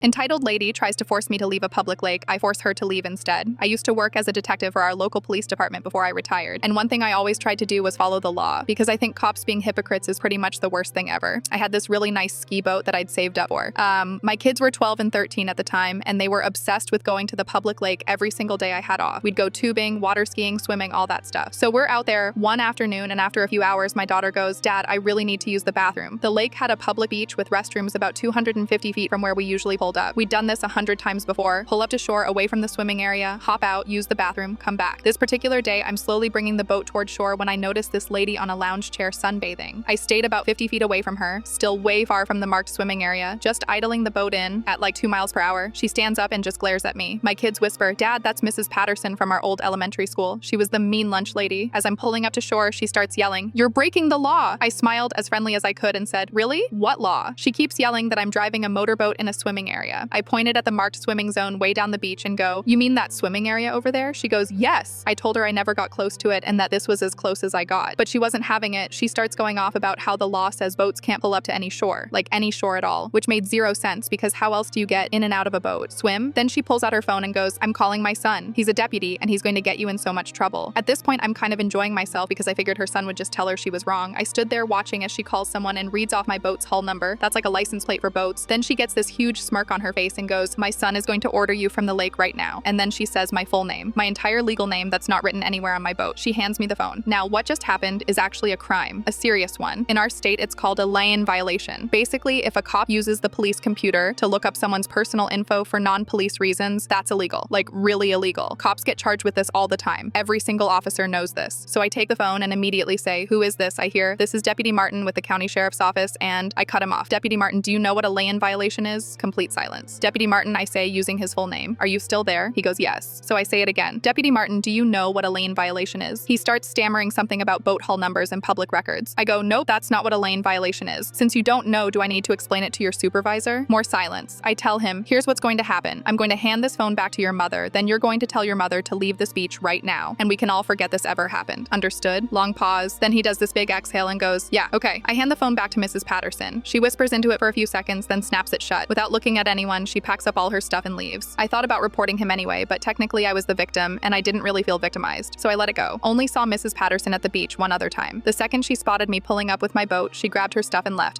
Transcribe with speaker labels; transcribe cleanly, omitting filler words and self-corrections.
Speaker 1: Entitled lady tries to force me to leave a public lake. I force her to leave instead. I used to work as a detective for our local police department before I retired, and one thing I always tried to do was follow the law, because I think cops being hypocrites is pretty much the worst thing ever. I had this really nice ski boat that I'd saved up for. My kids were 12 and 13 at the time, and they were obsessed with going to the public lake every single day I had off. We'd go tubing, water skiing, swimming, all that stuff. So we're out there one afternoon, and after a few hours, my daughter goes, "Dad, I really need to use the bathroom." The lake had a public beach with restrooms about 250 feet from where we usually pulled up. We'd done this 100 times before. Pull up to shore away from the swimming area, hop out, use the bathroom, come back. This particular day, I'm slowly bringing the boat toward shore when I notice this lady on a lounge chair sunbathing. I stayed about 50 feet away from her, still way far from the marked swimming area, just idling the boat in at like 2 miles per hour. She stands up and just glares at me. My kids whisper, "Dad, that's Mrs. Patterson from our old elementary school. She was the mean lunch lady." As I'm pulling up to shore, she starts yelling, "You're breaking the law." I smiled as friendly as I could and said, "Really? What law?" She keeps yelling that I'm driving a motorboat in a swimming area. I pointed at the marked swimming zone way down the beach and go, "You mean that swimming area over there?" She goes, "Yes." I told her I never got close to it and that this was as close as I got. But she wasn't having it. She starts going off about how the law says boats can't pull up to any shore, like any shore at all, which made zero sense because how else do you get in and out of a boat? Swim? Then she pulls out her phone and goes, "I'm calling my son. He's a deputy and he's going to get you in so much trouble." At this point, I'm kind of enjoying myself because I figured her son would just tell her she was wrong. I stood there watching as she calls someone and reads off my boat's hull number. That's like a license plate for boats. Then she gets this huge smirk on her face and goes, "My son is going to order you from the lake right now." And then she says my full name, my entire legal name that's not written anywhere on my boat. She hands me the phone. Now, what just happened is actually a crime, a serious one. In our state, it's called a lay-in violation. Basically, if a cop uses the police computer to look up someone's personal info for non-police reasons, that's illegal, like really illegal. Cops get charged with this all the time. Every single officer knows this. So I take the phone and immediately say, "Who is this?" I hear, "This is Deputy Martin with the county sheriff's office," and I cut him off. "Deputy Martin, do you know what a lay-in violation is?" Complete silence. "Deputy Martin," I say, using his full name. "Are you still there?" He goes, "Yes." So I say it again. "Deputy Martin, do you know what a lay-in violation is?" He starts stammering something about boat hull numbers and public records. I go, "Nope, that's not what a lay-in violation is. Since you don't know, do I need to explain it to your supervisor?" More silence. I tell him, "Here's what's going to happen. I'm going to hand this phone back to your mother. Then you're going to tell your mother to leave this beach right now, and we can all forget this ever happened. Understood?" Long pause. Then he does this big exhale and goes, "Yeah, okay." I hand the phone back to Mrs. Patterson. She whispers into it for a few seconds, then snaps it shut. Without looking at anyone, she packs up all her stuff and leaves. I thought about reporting him anyway, but technically I was the victim, and I didn't really feel victimized, so I let it go. Only saw Mrs. Patterson at the beach one other time. The second she spotted me pulling up with my boat, she grabbed her stuff and left.